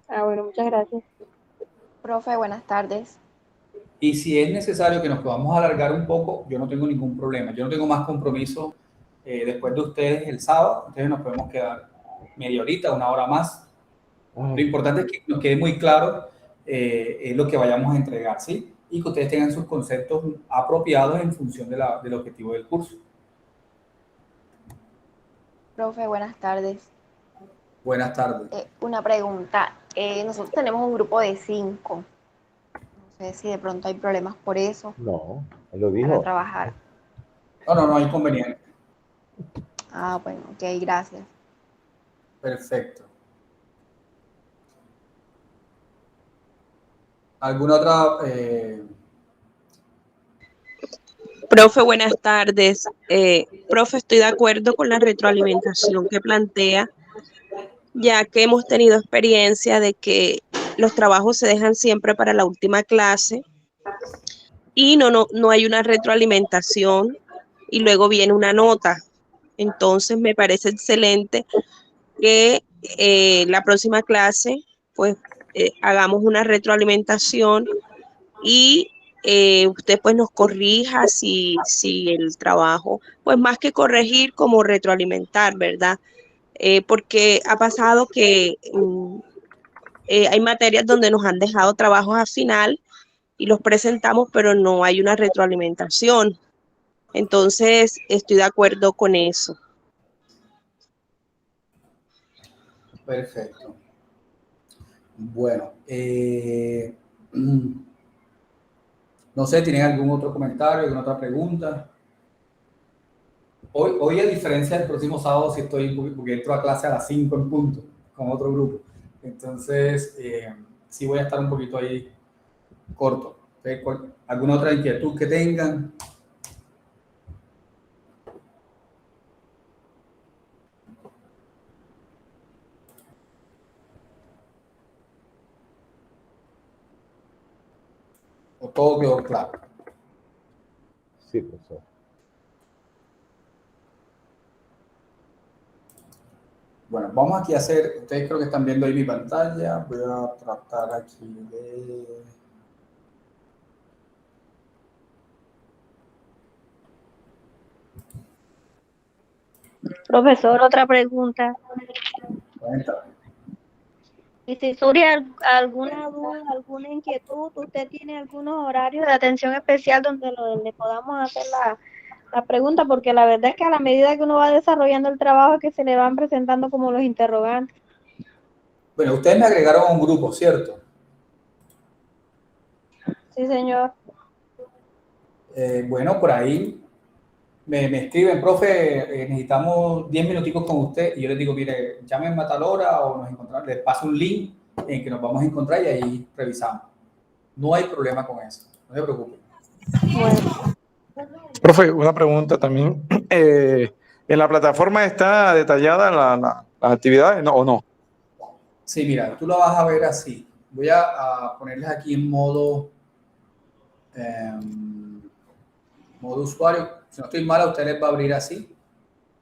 Bueno, muchas gracias. Profe, buenas tardes. Y si es necesario que nos podamos alargar un poco, yo no tengo ningún problema. Yo no tengo más compromiso después de ustedes el sábado. Entonces nos podemos quedar media horita, una hora más. Lo importante es que nos quede muy claro lo que vayamos a entregar, ¿sí? Y que ustedes tengan sus conceptos apropiados en función del objetivo del curso. Profe, buenas tardes. Buenas tardes. Una pregunta. Nosotros tenemos un grupo de 5. No sé si de pronto hay problemas por eso. No, él lo dijo. Para trabajar. No hay inconveniente. Bueno, ok, gracias. Perfecto. ¿Alguna otra Profe, buenas tardes. Profe, estoy de acuerdo con la retroalimentación que plantea, ya que hemos tenido experiencia de que los trabajos se dejan siempre para la última clase y no hay una retroalimentación y luego viene una nota. Entonces me parece excelente que la próxima clase pues hagamos una retroalimentación y usted pues nos corrija si el trabajo, pues más que corregir, como retroalimentar, ¿verdad? Porque ha pasado que hay materias donde nos han dejado trabajos al final y los presentamos, pero no hay una retroalimentación. Entonces, estoy de acuerdo con eso. Perfecto. Bueno, no sé, ¿tienen algún otro comentario, alguna otra pregunta? Hoy, a diferencia del próximo sábado, sí estoy, porque entro a clase a las 5 en punto, con otro grupo. Entonces, sí voy a estar un poquito ahí corto. ¿Alguna otra inquietud que tengan? ¿O todo quedó claro? Sí, profesor. Bueno, vamos aquí a hacer, ustedes creo que están viendo ahí mi pantalla, voy a tratar aquí de... Profesor, otra pregunta. Cuéntame. Y si surge alguna duda, alguna inquietud, ¿usted tiene algunos horarios de atención especial donde le podamos hacer la pregunta? Porque la verdad es que a la medida que uno va desarrollando el trabajo es que se le van presentando como los interrogantes. Bueno, ustedes me agregaron a un grupo, ¿cierto? Sí, señor. Bueno, por ahí me escriben, profe, necesitamos 10 minuticos con usted. Y yo les digo, mire, llámenme a tal hora o nos encontramos. Les paso un link en que nos vamos a encontrar y ahí revisamos. No hay problema con eso, no se preocupen. Bueno. Profe, una pregunta también. ¿En la plataforma está detallada las actividades o no? Sí, mira, tú lo vas a ver así. Voy a ponerles aquí en modo usuario. Si no estoy mal, a ustedes les va a abrir así.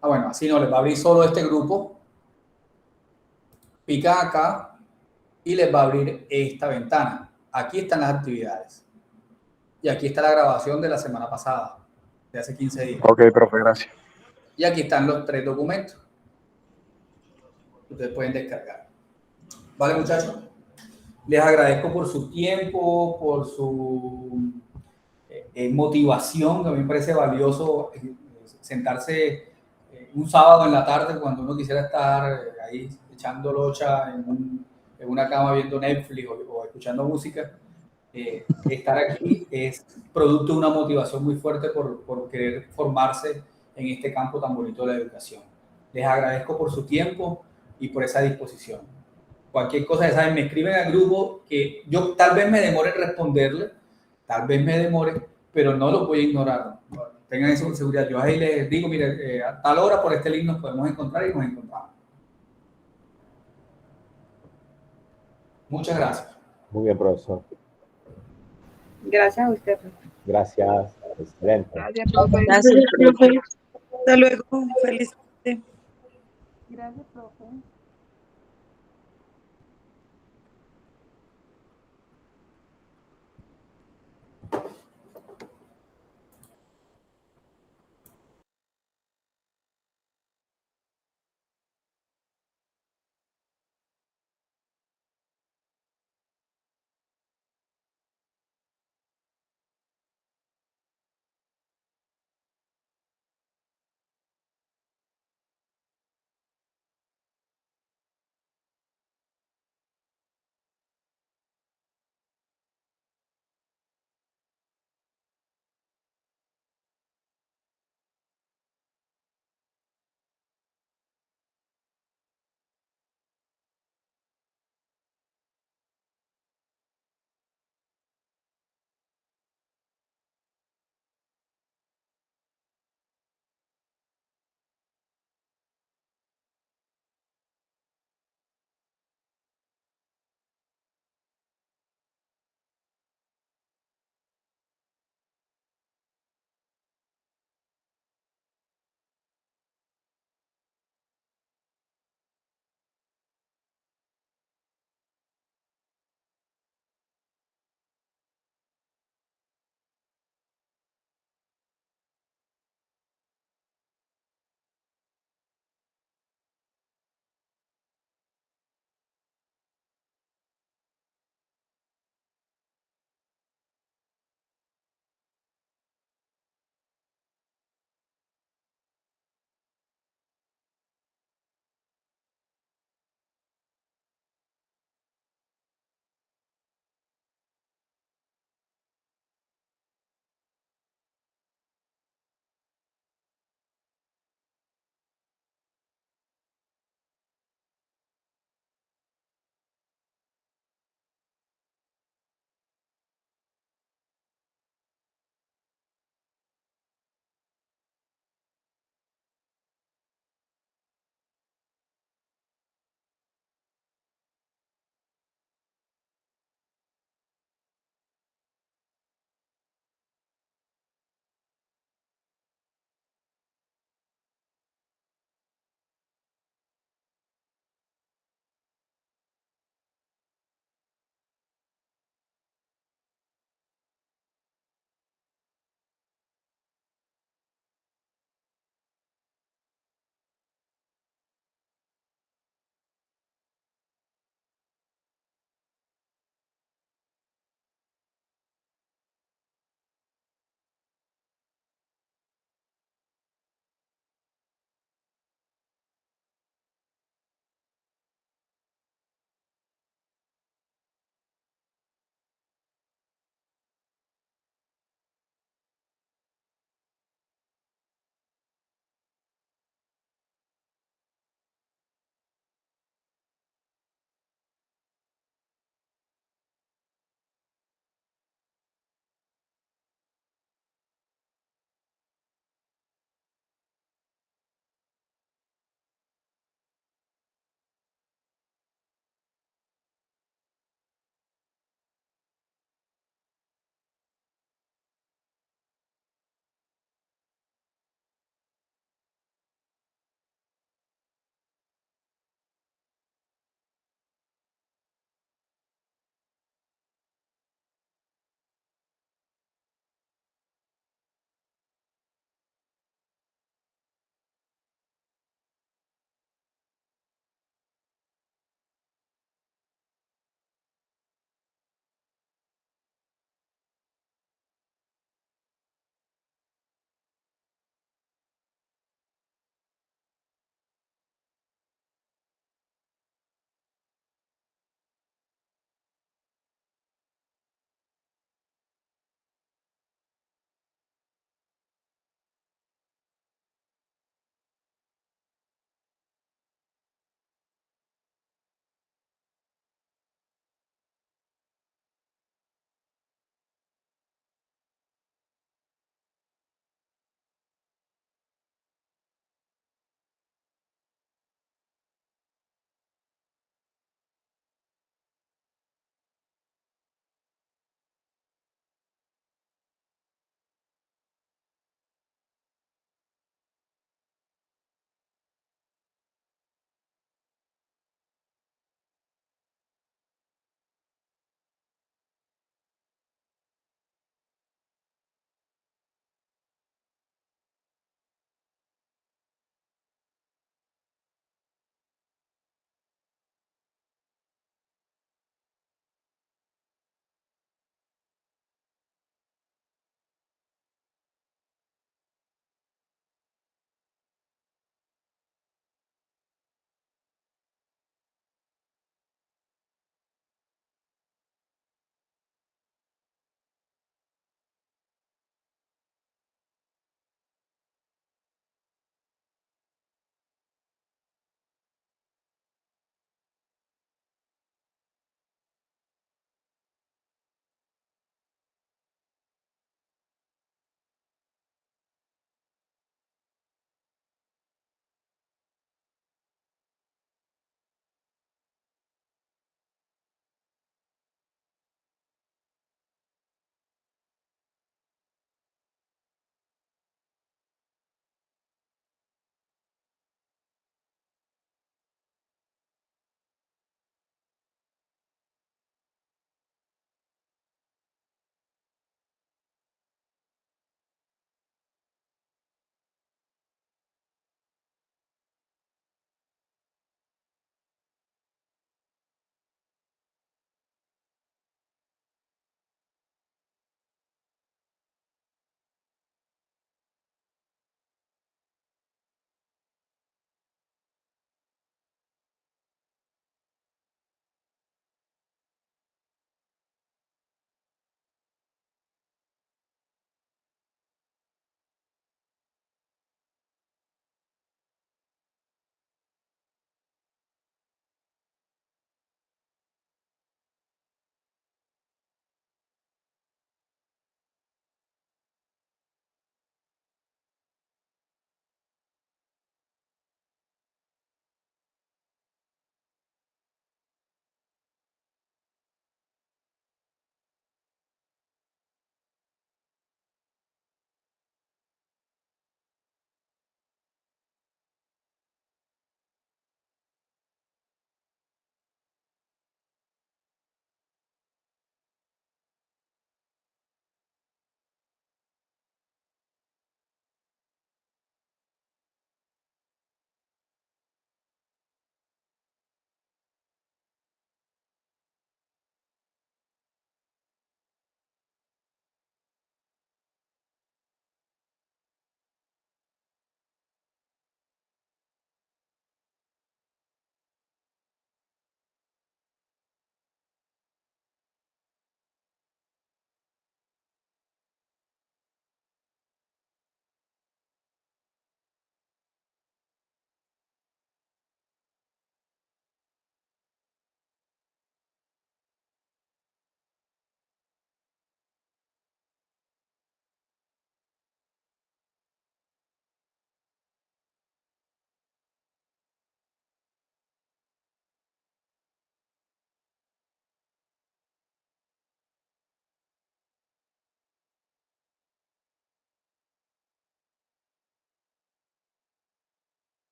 Ah, bueno, así no, les va a abrir solo este grupo. Pican acá y les va a abrir esta ventana. Aquí están las actividades. Y aquí está la grabación de la semana pasada, de hace 15 días. Ok, profe, gracias. Y aquí están los 3 documentos. Ustedes pueden descargar. ¿Vale, muchachos? Les agradezco por su tiempo, por su motivación, que a mí me parece valioso sentarse un sábado en la tarde cuando uno quisiera estar ahí echando locha en una cama viendo Netflix o escuchando música. Estar aquí es producto de una motivación muy fuerte por querer formarse en este campo tan bonito de la educación. Les agradezco por su tiempo y por esa disposición. Cualquier cosa, ya saben, me escriben al grupo que yo tal vez me demore en responderle, tal vez me demore, pero no los voy a ignorar. Tengan eso con seguridad. Yo ahí les digo, mire, a tal hora por este link nos podemos encontrar y nos encontramos. Muchas gracias. Muy bien, profesor. Gracias a usted, profe. Gracias. Excelente. Gracias, profe. Gracias, profe. Hasta luego. Feliz tarde. Gracias, profe.